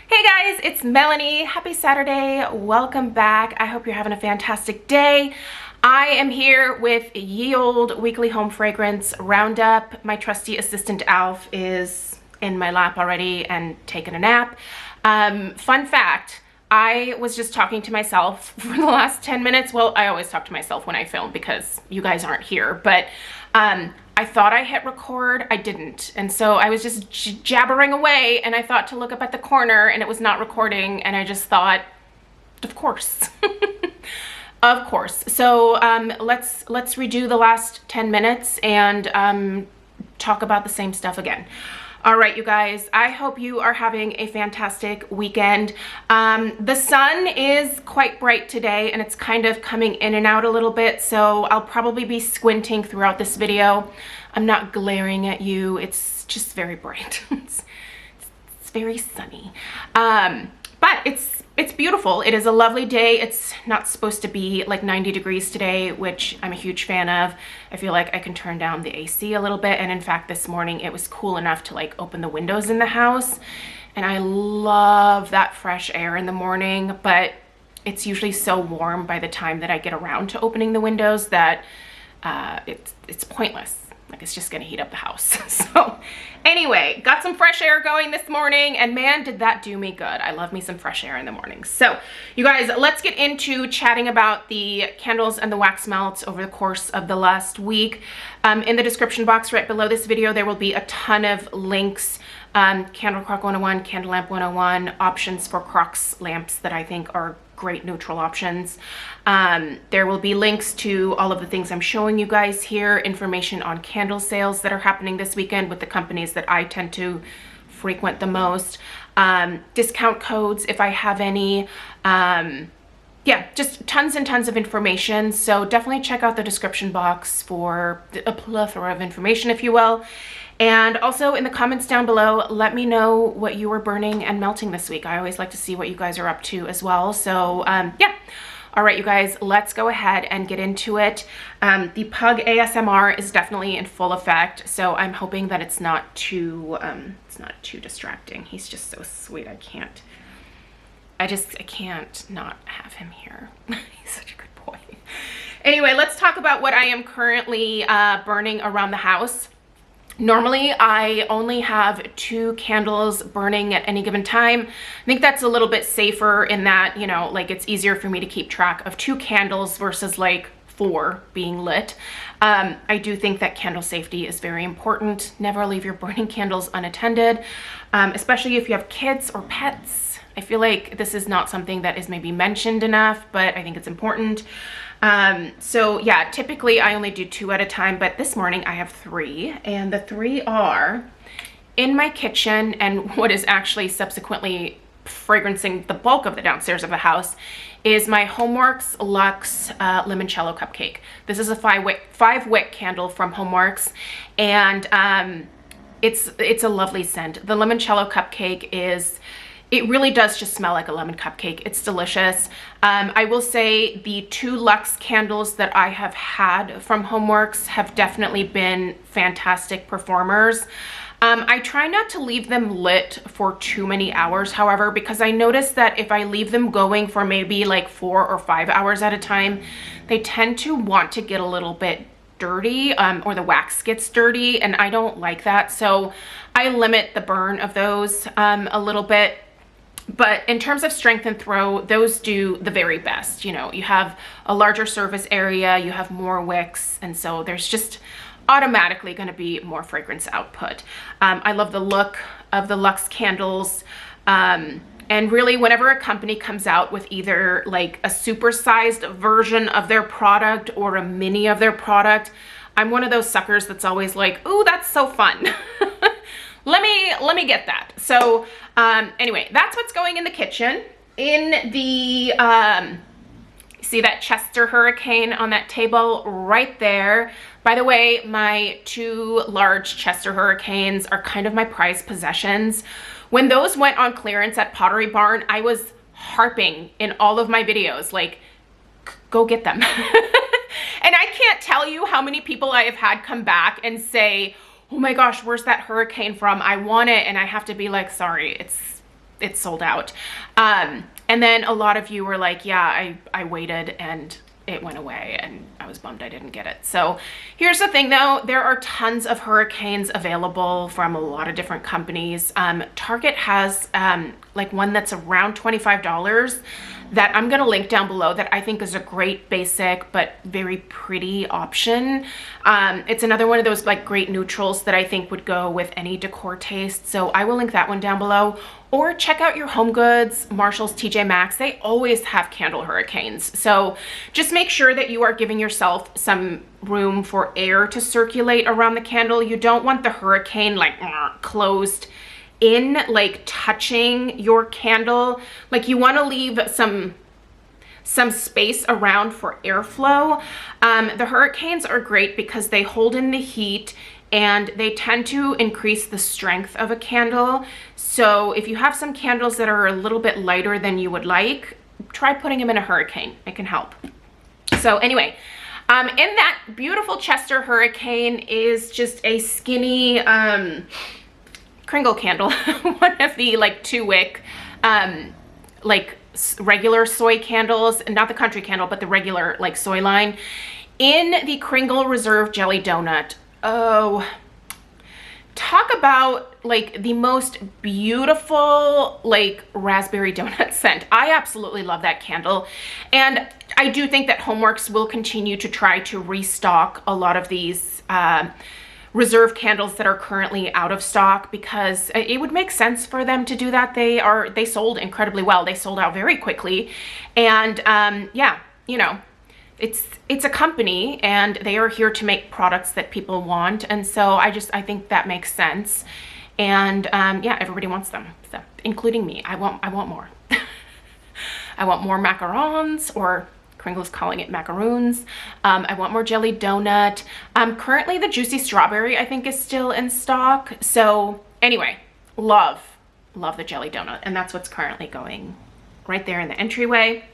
Hey guys, it's Melanie. Happy Saturday. Welcome back. I hope you're having a fantastic day. I am here with ye old weekly home fragrance, Roundup. My trusty assistant Alf is in my lap already and taking a nap. Fun fact, I was just talking to myself for the last 10 minutes. Well, I always talk to myself when I film because you guys aren't here, but I thought I hit record, I didn't. And so I was just jabbering away and I thought to look up at the corner and it was not recording and I just thought, of course. Of course. So let's redo the last 10 minutes and talk about the same stuff again. All right, you guys, I hope you are having a fantastic weekend. The sun is quite bright today and it's kind of coming in and out a little bit, so I'll probably be squinting throughout this video. I'm not glaring at you, it's just very bright. it's very sunny. But it's beautiful. It is a lovely day. It's not supposed to be like 90 degrees today, which I'm a huge fan of. I feel like I can turn down the AC a little bit. And in fact, this morning it was cool enough to like open the windows in the house. And I love that fresh air in the morning, but it's usually so warm by the time that I get around to opening the windows that it's pointless. Like it's just gonna heat up the house. So anyway, got some fresh air going this morning and man, did that do me good. I love me some fresh air in the morning. So you guys, let's get into chatting about the candles and the wax melts over the course of the last week. In the description box right below this video, there will be a ton of links. Candle Crock 101, Candle Lamp 101, options for crocks lamps that I think are great neutral options. There will be links to all of the things I'm showing you guys here, information on candle sales that are happening this weekend with the companies that I tend to frequent the most, discount codes if I have any. Yeah, just tons and tons of information. So definitely check out the description box for a plethora of information, if you will. And also in the comments down below, let me know what you were burning and melting this week. I always like to see what you guys are up to as well. So yeah. All right, you guys, let's go ahead and get into it. The pug ASMR is definitely in full effect. So I'm hoping that it's not too distracting. He's just so sweet. I can't not have him here. He's such a good boy. Anyway, let's talk about what I am currently burning around the house. Normally, I only have 2 candles burning at any given time. I think that's a little bit safer in that, you know, like it's easier for me to keep track of 2 candles versus like 4 being lit. I do think that candle safety is very important. Never leave your burning candles unattended, especially if you have kids or pets. I feel like this is not something that is maybe mentioned enough, but I think it's important. So yeah, typically I only do 2 at a time, but this morning I have 3, and the 3 are in my kitchen, and what is actually subsequently fragrancing the bulk of the downstairs of the house is my Homeworx Luxe Limoncello Cupcake. This is a 5-wick candle from Homeworx, and it's a lovely scent. The limoncello cupcake it really does just smell like a lemon cupcake. It's delicious. I will say the 2 luxe candles that I have had from Homeworx have definitely been fantastic performers. I try not to leave them lit for too many hours, however, because I notice that if I leave them going for maybe like 4 or 5 hours at a time, they tend to want to get a little bit dirty, or the wax gets dirty, and I don't like that. So I limit the burn of those a little bit. But in terms of strength and throw, those do the very best. You know, you have a larger surface area, you have more wicks, and so there's just automatically going to be more fragrance output. I love the look of the Luxe candles. And really, whenever a company comes out with either like a supersized version of their product or a mini of their product, I'm one of those suckers that's always like, ooh, that's so fun. Let me get that. So anyway, that's what's going in the kitchen. In the, see that Chester Hurricane on that table right there. By the way, my 2 large Chester Hurricanes are kind of my prized possessions. When those went on clearance at Pottery Barn, I was harping in all of my videos, like, go get them. And I can't tell you how many people I have had come back and say, oh my gosh, where's that hurricane from? I want it. And I have to be like, sorry, it's sold out. And then a lot of you were like, yeah, I waited and it went away and I was bummed I didn't get it. So here's the thing though, there are tons of hurricanes available from a lot of different companies. Target has like one that's around $25 that I'm gonna link down below that I think is a great basic but very pretty option. It's another one of those like great neutrals that I think would go with any decor taste. So I will link that one down below. Or check out your HomeGoods, Marshalls, TJ Maxx. They always have candle hurricanes. So just make sure that you are giving yourself some room for air to circulate around the candle. You don't want the hurricane like closed in, like touching your candle. Like you want to leave some space around for airflow. The hurricanes are great because they hold in the heat and they tend to increase the strength of a candle. So if you have some candles that are a little bit lighter than you would like, try putting them in a hurricane. It can help. So anyway, in that beautiful Chester hurricane is just a skinny Kringle candle, one of the like 2-wick, like regular soy candles, not the country candle, but the regular like soy line, in the Kringle Reserve Jelly Donut. Oh, talk about like the most beautiful like raspberry donut scent. I absolutely love that candle. And I do think that Homeworx will continue to try to restock a lot of these reserve candles that are currently out of stock, because it would make sense for them to do that. They sold incredibly well. They sold out very quickly. And yeah, you know, it's a company and they are here to make products that people want. And so I think that makes sense. And yeah, everybody wants them, so, including me. I want more. I want more macarons, or Kringle's calling it macaroons. I want more jelly donut. Currently the juicy strawberry I think is still in stock. So anyway, love the jelly donut, and that's what's currently going right there in the entryway.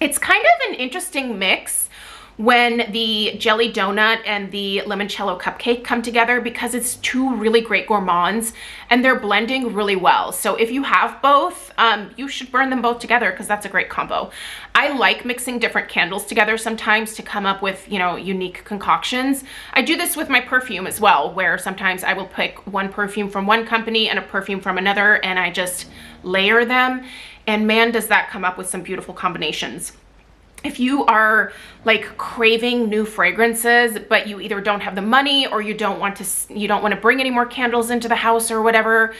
It's kind of an interesting mix when the jelly donut and the limoncello cupcake come together, because it's two really great gourmands and they're blending really well. So if you have both, you should burn them both together, because that's a great combo. I like mixing different candles together sometimes to come up with, you know, unique concoctions. I do this with my perfume as well, where sometimes I will pick one perfume from one company and a perfume from another, and I just layer them. And man, does that come up with some beautiful combinations. If you are like craving new fragrances, but you either don't have the money or you don't want to bring any more candles into the house or whatever,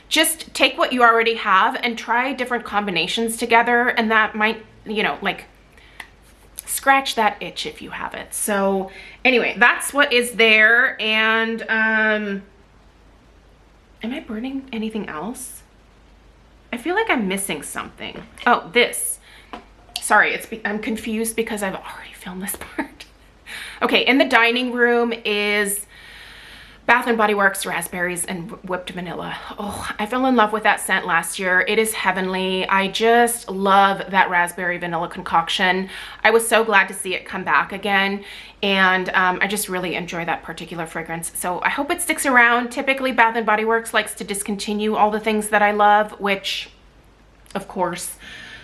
just take what you already have and try different combinations together, and that might, you know, like scratch that itch if you have it. So anyway, that's what is there. And am I burning anything else? I feel like I'm missing something. Oh, this. Sorry, I'm confused because I've already filmed this part. Okay, in the dining room is Bath & Body Works Raspberries and Whipped Vanilla. Oh, I fell in love with that scent last year. It is heavenly. I just love that raspberry vanilla concoction. I was so glad to see it come back again, and I just really enjoy that particular fragrance. So I hope it sticks around. Typically, Bath & Body Works likes to discontinue all the things that I love, which, of course.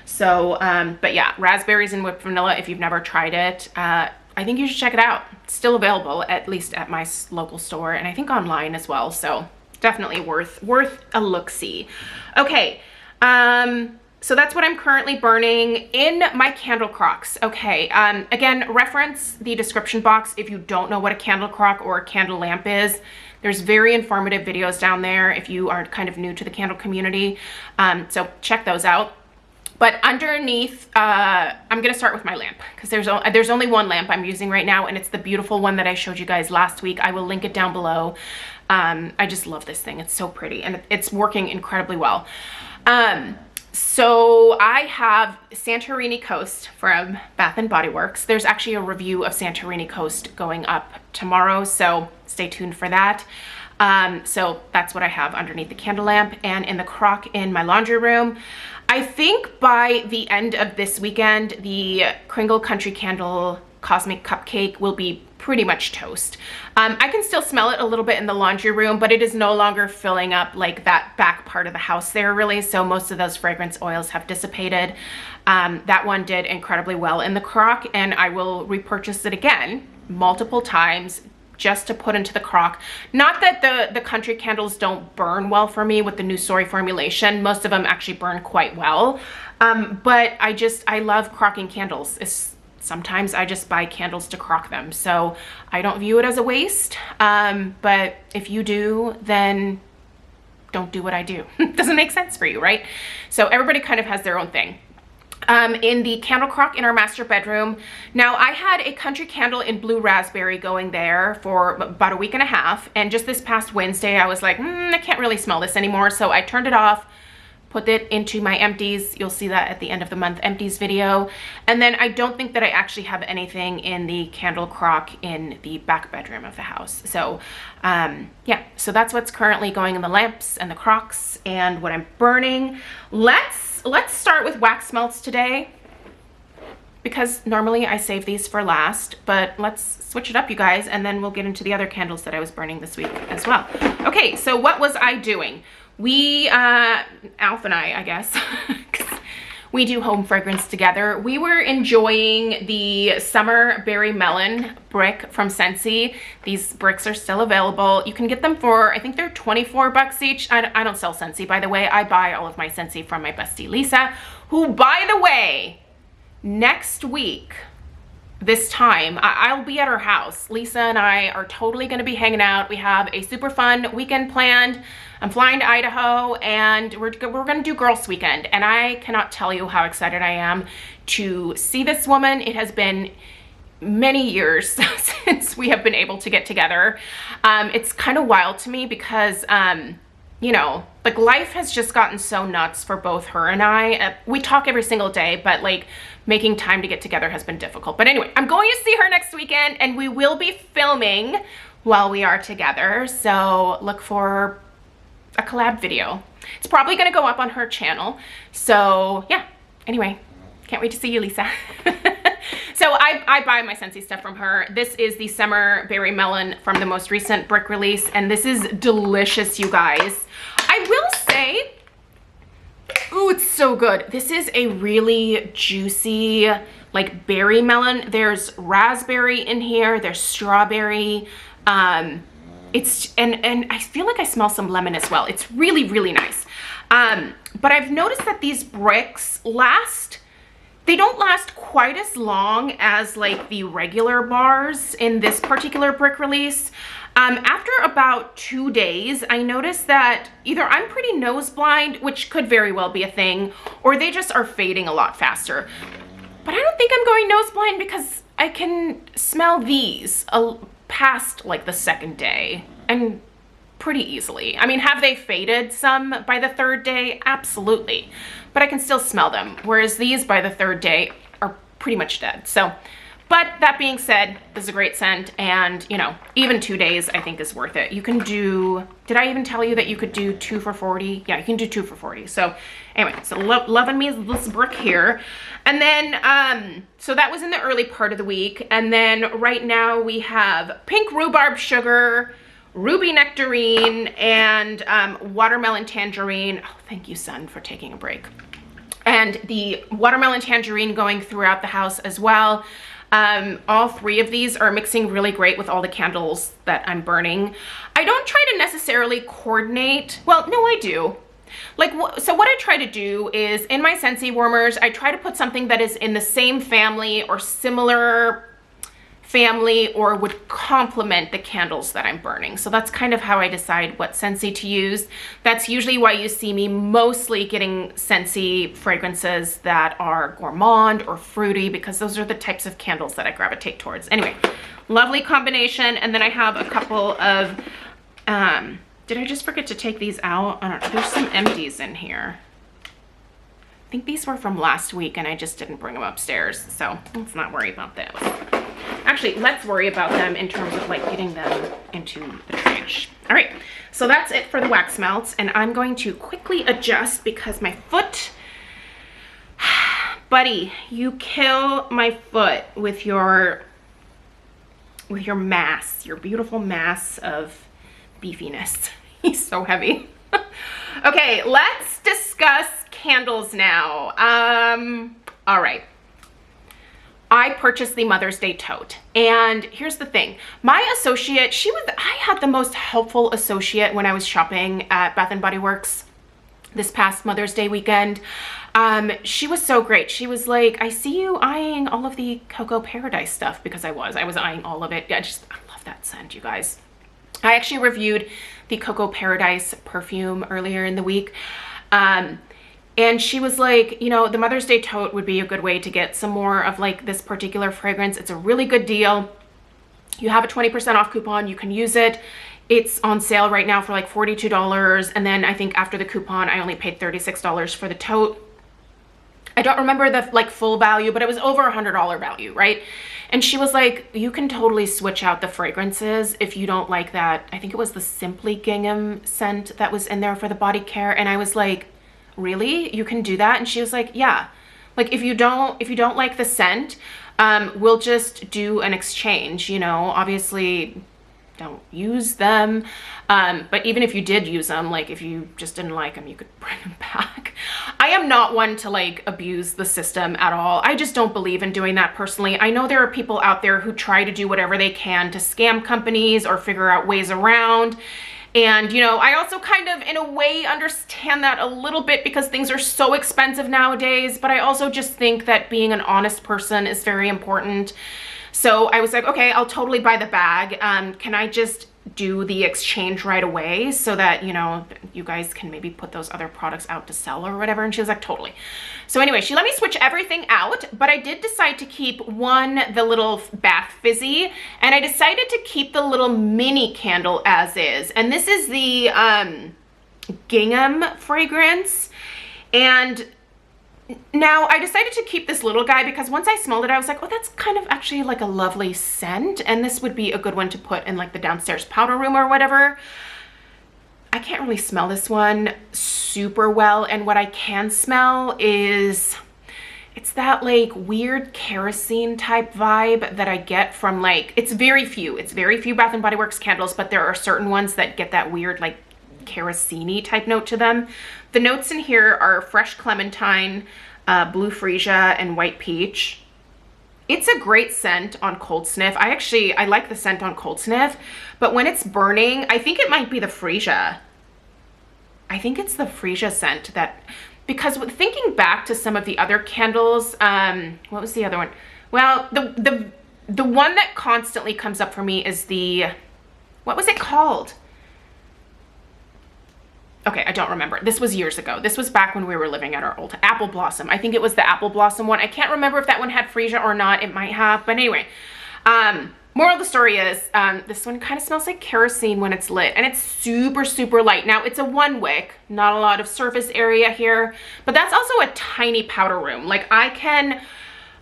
So, but yeah, raspberries and whipped vanilla, if you've never tried it, I think you should check it out. It's still available, at least at my local store, and I think online as well. So definitely worth a look-see. Okay, so that's what I'm currently burning in my candle crocks. Okay, again, reference the description box if you don't know what a candle crock or a candle lamp is. There's very informative videos down there if you are kind of new to the candle community. So check those out. But underneath, I'm gonna start with my lamp, because there's only one lamp I'm using right now, and it's the beautiful one that I showed you guys last week. I will link it down below. I just love this thing. It's so pretty, and it's working incredibly well. So I have Santorini Coast from Bath & Body Works. There's actually a review of Santorini Coast going up tomorrow, so stay tuned for that. So that's what I have underneath the candle lamp. And in the crock in my laundry room, I think by the end of this weekend, the Kringle Country Candle Cosmic Cupcake will be pretty much toast. I can still smell it a little bit in the laundry room, but it is no longer filling up like that back part of the house there really, so most of those fragrance oils have dissipated. That one did incredibly well in the crock, and I will repurchase it again multiple times just to put into the crock. Not that the country candles don't burn well for me with the new Soy formulation. Most of them actually burn quite well. But I love crocking candles. Sometimes I just buy candles to crock them. So I don't view it as a waste. But if you do, then don't do what I do. Doesn't make sense for you, right? So everybody kind of has their own thing. In the candle crock in our master bedroom. Now I had a country candle in blue raspberry going there for about a week and a half, and just this past Wednesday I was like, I can't really smell this anymore, so I turned it off, put it into my empties. You'll see that at the end of the month empties video. And then I don't think that I actually have anything in the candle crock in the back bedroom of the house. So yeah, so that's what's currently going in the lamps and the crocks and what I'm burning. Let's start with wax melts today, because normally I save these for last, but let's switch it up, you guys, and then we'll get into the other candles that I was burning this week as well. Okay, so what was I doing? We, Alf and I guess, we do home fragrance together. We were enjoying the Summer Berry Melon brick from Scentsy. These bricks are still available. You can get them for, I think they're 24 bucks each. I don't sell Scentsy, by the way. I buy all of my Scentsy from my bestie Lisa, who, by the way, next week, this time, I'll be at her house. Lisa and I are totally going to be hanging out. We have a super fun weekend planned. I'm flying to Idaho, and we're going to do girls weekend, and I cannot tell you how excited I am to see this woman. It has been many years since we have been able to get together. It's kind of wild to me because you know, like, life has just gotten so nuts for both her and I. We talk every single day, but like making time to get together has been difficult. But anyway, I'm going to see her next weekend, and we will be filming while we are together. So look for a collab video. It's probably going to go up on her channel. So yeah, anyway, can't wait to see you, Lisa. So I buy my Scentsy stuff from her. This is the Summer Berry Melon from the most recent brick release, and this is delicious, you guys. I will say, ooh, it's so good. This is a really juicy, like, berry melon. There's raspberry in here. There's strawberry. It's, and I feel like I smell some lemon as well. It's really, really nice. But I've noticed that these bricks they don't last quite as long as like the regular bars in this particular brick release. After about 2 days, I noticed that either I'm pretty nose blind, which could very well be a thing, or they just are fading a lot faster. But I don't think I'm going nose blind, because I can smell these past like the second day and pretty easily. I mean, have they faded some by the third day? Absolutely. But I can still smell them, whereas these by the third day are pretty much dead. So, but that being said, this is a great scent, and you know, even 2 days I think is worth it. You can do, did I even tell you that you could do 2 for $40? Yeah, you can do 2 for $40. So anyway, so loving me this brick here. And then, so that was in the early part of the week. And then right now we have pink rhubarb sugar, ruby nectarine, and watermelon tangerine. Oh, thank you, son, for taking a break. And the watermelon tangerine going throughout the house as well. All three of these are mixing really great with all the candles that I'm burning. I don't try to necessarily coordinate. Well, no, I do. Like, so what I try to do is, in my Scentsy warmers, I try to put something that is in the same family or similar family, or would complement the candles that I'm burning. So that's kind of how I decide what Scentsy to use. That's usually why you see me mostly getting Scentsy fragrances that are gourmand or fruity, because those are the types of candles that I gravitate towards. Anyway, lovely combination. And then I have a couple of, did I just forget to take these out? I don't know, there's some empties in here. I think these were from last week and I just didn't bring them upstairs. So let's not worry about those. Actually, let's worry about them in terms of like getting them into the trash. All right, so that's it for the wax melts, and I'm going to quickly adjust because my foot, buddy, you kill my foot with your with your mass, your beautiful mass of beefiness. He's so heavy. Okay, let's discuss candles now. All right. I purchased the Mother's Day tote, and here's the thing. My associate, I had the most helpful associate when I was shopping at Bath & Body Works this past Mother's Day weekend. She was so great. She was like, I see you eyeing all of the Cocoa Paradise stuff, because I was eyeing all of it. I love that scent, you guys. I actually reviewed the Cocoa Paradise perfume earlier in the week. And she was like, you know, the Mother's Day tote would be a good way to get some more of like this particular fragrance. It's a really good deal. You have a 20% off coupon. You can use it. It's on sale right now for like $42. And then I think after the coupon, I only paid $36 for the tote. I don't remember the like full value, but it was over $100 value, right? And she was like, you can totally switch out the fragrances if you don't like that. I think it was the Simply Gingham scent that was in there for the body care. And I was like, really? You can do that? And she was like, yeah. Like if you don't like the scent, we'll just do an exchange, you know, obviously don't use them. But even if you did use them, like if you just didn't like them, you could bring them back. I am not one to like abuse the system at all. I just don't believe in doing that personally. I know there are people out there who try to do whatever they can to scam companies or figure out ways around. And, you know, I also kind of, in a way, understand that a little bit because things are so expensive nowadays. But I also just think that being an honest person is very important. So I was like, okay, I'll totally buy the bag. Can I just do the exchange right away so that, you know, you guys can maybe put those other products out to sell or whatever? And she was like, totally. So anyway, she let me switch everything out, but I did decide to keep the little bath fizzy, and I decided to keep the little mini candle as is. And this is the gingham fragrance. And now I decided to keep this little guy because once I smelled it, I was like, oh, that's kind of actually like a lovely scent. And this would be a good one to put in like the downstairs powder room or whatever. I can't really smell this one super well. And what I can smell is, it's that like weird kerosene type vibe that I get from like, it's very few Bath & Body Works candles, but there are certain ones that get that weird like kerosene type note to them. The notes in here are fresh clementine, blue freesia, and white peach. It's a great scent on cold sniff. I like the scent on cold sniff, but when it's burning, I think it might be the freesia. I think it's the freesia scent that, because thinking back to some of the other candles, what was the other one? Well, the one that constantly comes up for me is the, what was it called? Okay, I don't remember. This was years ago. This was back when we were living at our old Apple Blossom. I think it was the Apple Blossom one. I can't remember if that one had freesia or not. It might have, but anyway. Moral of the story is, this one kind of smells like kerosene when it's lit, and it's super, super light. Now, it's a one wick, not a lot of surface area here, but that's also a tiny powder room. Like, I can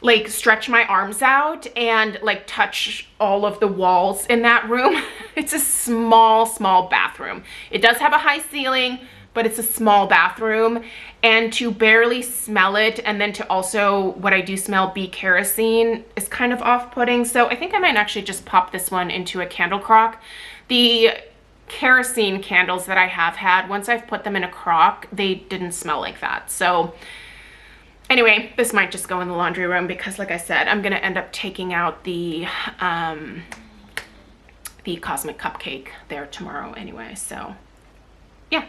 like stretch my arms out and like touch all of the walls in that room. It's a small, small bathroom. It does have a high ceiling, but it's a small bathroom. And to barely smell it, and then to also, what I do smell, be kerosene, is kind of off-putting. So I think I might actually just pop this one into a candle crock. The kerosene candles that I have had, once I've put them in a crock, they didn't smell like that. So anyway, this might just go in the laundry room because, like I said, I'm gonna end up taking out the Cosmic Cupcake there tomorrow anyway. So yeah,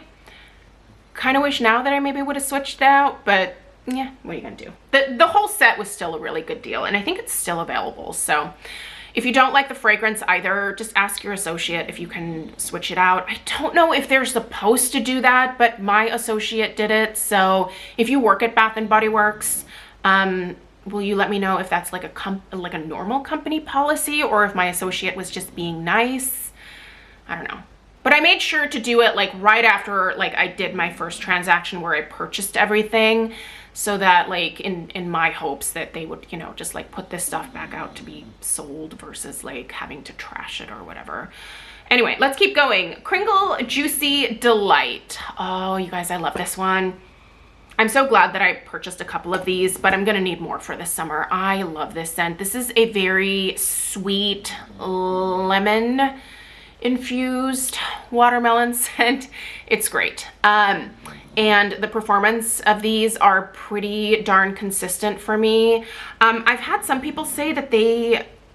kind of wish now that I maybe would have switched out, but yeah, what are you gonna do? The whole set was still a really good deal, and I think it's still available. So if you don't like the fragrance either, just ask your associate if you can switch it out. I don't know if they're supposed to do that, but my associate did it. So if you work at Bath & Body Works, will you let me know if that's like a normal company policy, or if my associate was just being nice? I don't know. But I made sure to do it like right after like I did my first transaction where I purchased everything, so that like in my hopes that they would, you know, just like put this stuff back out to be sold versus like having to trash it or whatever. Anyway, let's keep going. Kringle Juicy Delight. Oh, you guys, I love this one. I'm so glad that I purchased a couple of these, but I'm gonna need more for this summer. I love this scent. This is a very sweet lemon infused watermelon scent. It's great. And the performance of these are pretty darn consistent for me. I've had some people say that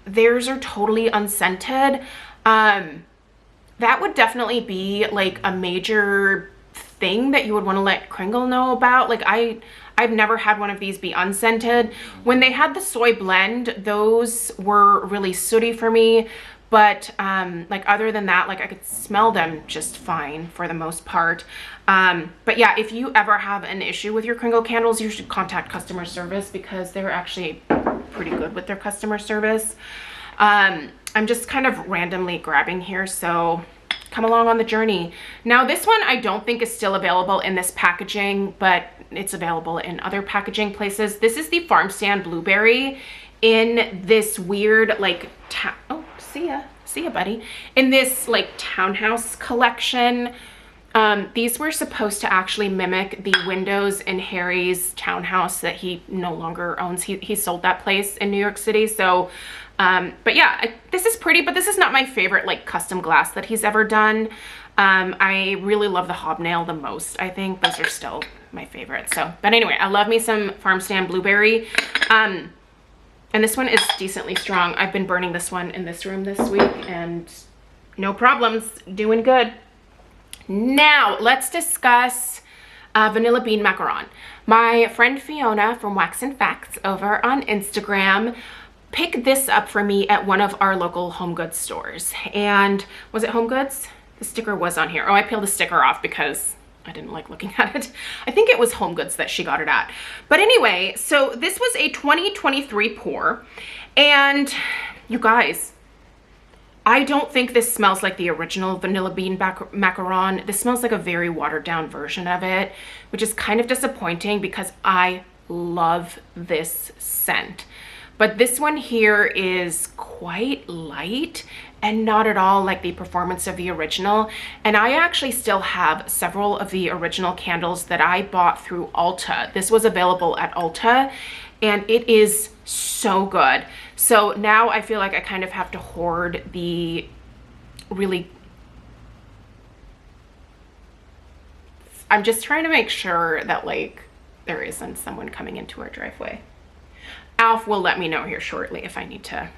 theirs are totally unscented. That would definitely be like a major thing that you would want to let Kringle know about. Like I've never had one of these be unscented. When they had the soy blend, those were really sooty for me. But like other than that, like I could smell them just fine for the most part. But yeah, if you ever have an issue with your Kringle candles, you should contact customer service because they're actually pretty good with their customer service. I'm just kind of randomly grabbing here, so come along on the journey. Now this one I don't think is still available in this packaging, but it's available in other packaging places. This is the Farm Stand Blueberry in this weird like oh, see ya buddy, in this like townhouse collection. These were supposed to actually mimic the windows in Harry's townhouse that he no longer owns. He sold that place in New York City. So but yeah, this is pretty, but this is not my favorite like custom glass that he's ever done. I really love the hobnail the most. I think those are still my favorite. So, but anyway, I love me some Farm Stand Blueberry. And this one is decently strong. I've been burning this one in this room this week and no problems, doing good. Now let's discuss Vanilla Bean Macaron. My friend Fiona from Wax and Facts over on Instagram picked this up for me at one of our local Home Goods stores. And was it Home Goods? The sticker was on here. Oh, I peeled the sticker off because I didn't like looking at it. I think it was Home Goods that she got it at. But anyway, so this was a 2023 pour. And you guys, I don't think this smells like the original Vanilla Bean Macaron. This smells like a very watered down version of it, which is kind of disappointing because I love this scent. But this one here is quite light and not at all like the performance of the original. And I actually still have several of the original candles that I bought through Ulta. This was available at Ulta and it is so good. So now I feel like I kind of have to hoard the really... I'm just trying to make sure that like there isn't someone coming into our driveway. Alf will let me know here shortly if I need to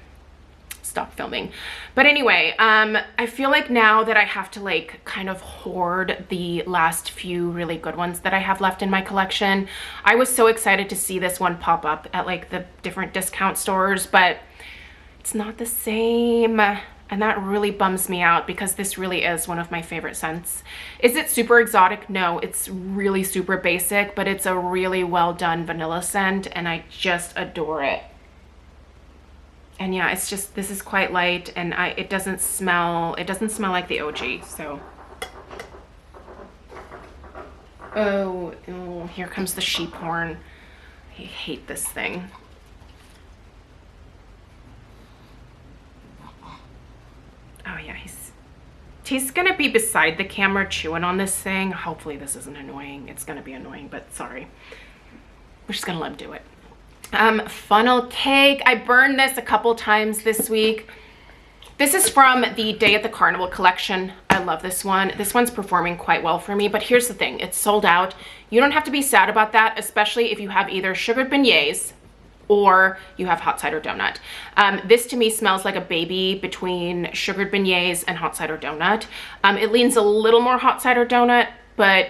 stop filming. But anyway, I feel like now that I have to like kind of hoard the last few really good ones that I have left in my collection. I was so excited to see this one pop up at like the different discount stores, but it's not the same. And that really bums me out because this really is one of my favorite scents. Is it super exotic? No, it's really super basic, but it's a really well done vanilla scent and I just adore it. And yeah, it's just, this is quite light and it doesn't smell like the OG, so. Oh, here comes the sheep horn. I hate this thing. Oh yeah, he's gonna be beside the camera chewing on this thing. Hopefully this isn't annoying. It's gonna be annoying, but sorry. We're just gonna let him do it. Funnel cake. I burned this a couple times this week. This is from the Day at the Carnival collection. I love this one. This one's performing quite well for me, but here's the thing. It's sold out. You don't have to be sad about that, especially if you have either sugared beignets or you have hot cider donut. This to me smells like a baby between sugared beignets and hot cider donut. It leans a little more hot cider donut, but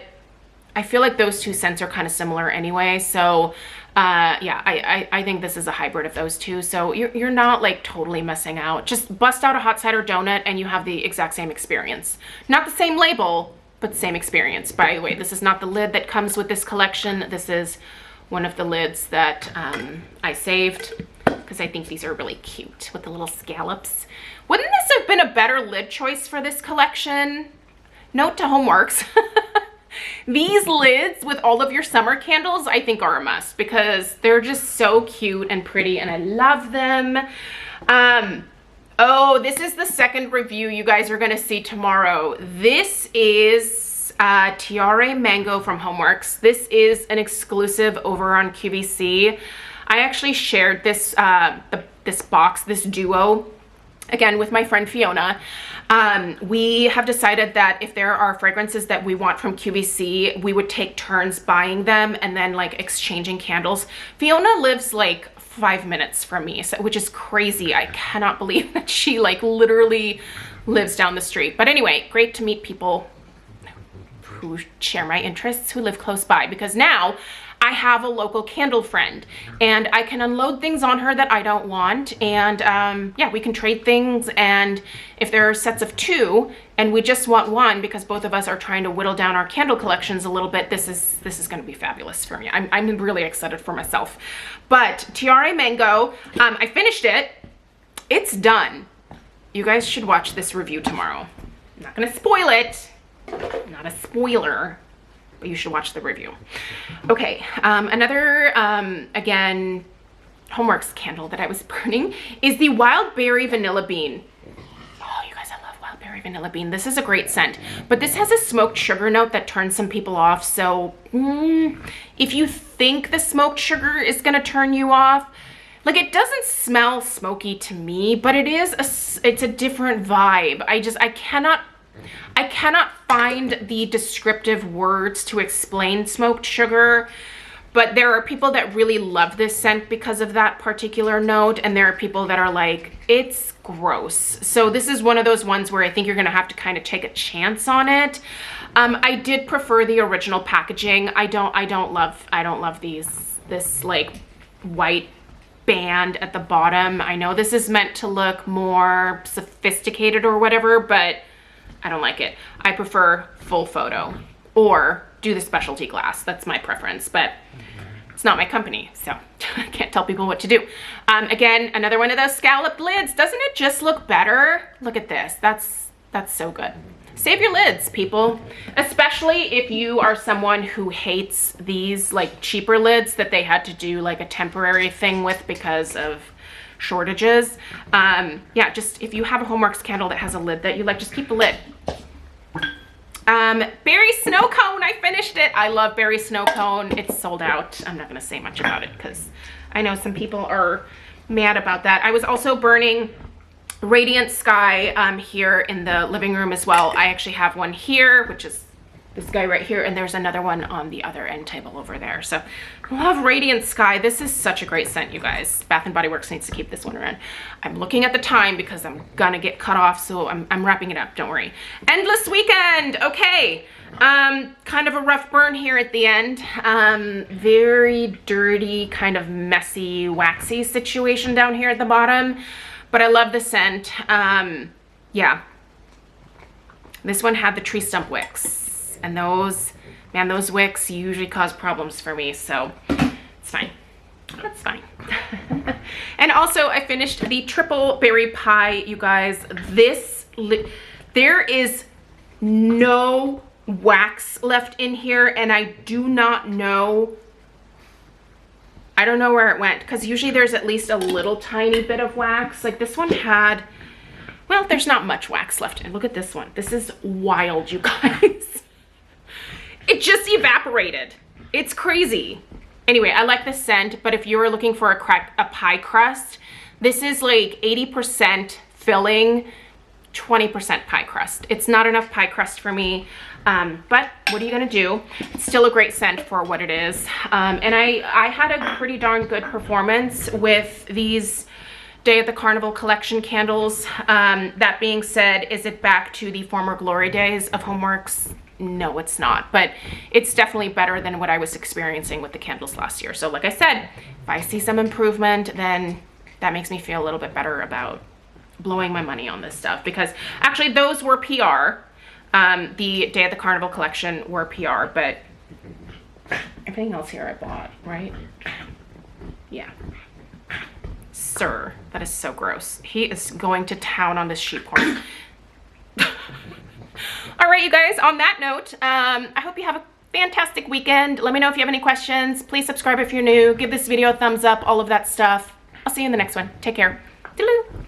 I feel like those two scents are kind of similar anyway. So yeah, I think this is a hybrid of those two. So you're not like totally missing out. Just bust out a hot cider donut and you have the exact same experience. Not the same label, but the same experience. By the way, this is not the lid that comes with this collection. This is one of the lids that I saved because I think these are really cute with the little scallops. Wouldn't this have been a better lid choice for this collection? Note to Homeworx. These lids with all of your summer candles I think are a must because they're just so cute and pretty and I love them. Oh, this is the second review you guys are gonna see tomorrow. This is Tiare Mango from Homeworx. This is an exclusive over on QVC. I actually shared this this box, this duo, again with my friend Fiona. We have decided that if there are fragrances that we want from QVC, we would take turns buying them and then like exchanging candles. Fiona lives like 5 minutes from me, so, which is crazy. I cannot believe that she like literally lives down the street. But anyway, great to meet people who share my interests, who live close by, because now I have a local candle friend and I can unload things on her that I don't want. And yeah, we can trade things. And if there are sets of 2 and we just want 1 because both of us are trying to whittle down our candle collections a little bit, this is going to be fabulous for me. I'm really excited for myself. But Tiare Mango, I finished it. It's done. You guys should watch this review tomorrow. I'm not going to spoil it. Not a spoiler. But you should watch the review. Okay, another, again, Homeworx candle that I was burning is the Wild Berry Vanilla Bean. Oh, you guys, I love Wild Berry Vanilla Bean. This is a great scent, but this has a smoked sugar note that turns some people off. So if you think the smoked sugar is gonna turn you off, like, it doesn't smell smoky to me, but it's a different vibe. I cannot find the descriptive words to explain smoked sugar, but there are people that really love this scent because of that particular note, and there are people that are like, it's gross. So this is one of those ones where I think you're gonna have to kind of take a chance on it. I did prefer the original packaging. I don't love this like white band at the bottom. I know this is meant to look more sophisticated or whatever, but I don't like it. I prefer full photo or do the specialty glass. That's my preference, but it's not my company, so I can't tell people what to do. Again, another one of those scalloped lids. Doesn't it just look better? Look at this. That's so good. Save your lids, people, especially if you are someone who hates these like cheaper lids that they had to do like a temporary thing with because of shortages. Yeah, just if you have a Homeworx candle that has a lid that you like, just keep the lid. Berry Snow Cone, I finished it. I love Berry Snow Cone. It's sold out. I'm not gonna say much about it because I know some people are mad about that. I was also burning Radiant Sky here in the living room as well. I actually have one here, which is this guy right here, and there's another one on the other end table over there. So love Radiant Sky. This is such a great scent, you guys. Bath & Body Works needs to keep this one around. I'm looking at the time because I'm gonna get cut off, so I'm wrapping it up, don't worry. Endless Weekend, okay. Kind of a rough burn here at the end. Very dirty, kind of messy, waxy situation down here at the bottom, but I love the scent. Yeah. This one had the tree stump wicks. And those, man, those wicks usually cause problems for me, so it's fine. That's fine. And also, I finished the triple berry pie, you guys. There is no wax left in here, and I don't know where it went, because usually there's at least a little tiny bit of wax. Like this one had, well, there's not much wax left in. Look at this one. This is wild, you guys. It just evaporated. It's crazy. Anyway, I like the scent, but if you were looking for a pie crust, this is like 80% filling, 20% pie crust. It's not enough pie crust for me, but what are you gonna do? It's still a great scent for what it is. And I had a pretty darn good performance with these Day at the Carnival collection candles. That being said, is it back to the former glory days of Homeworx? No, it's not, but it's definitely better than what I was experiencing with the candles last year. So like I said, if I see some improvement, then that makes me feel a little bit better about blowing my money on this stuff, because actually those were PR. The Day at the Carnival collection were PR, but everything else here I bought, right? Yeah. Sir, that is so gross. He is going to town on this sheep horn. All right, you guys, on that note, I hope you have a fantastic weekend. Let me know if you have any questions. Please subscribe if you're new. Give this video a thumbs up, all of that stuff. I'll see you in the next one. Take care. Toodaloo.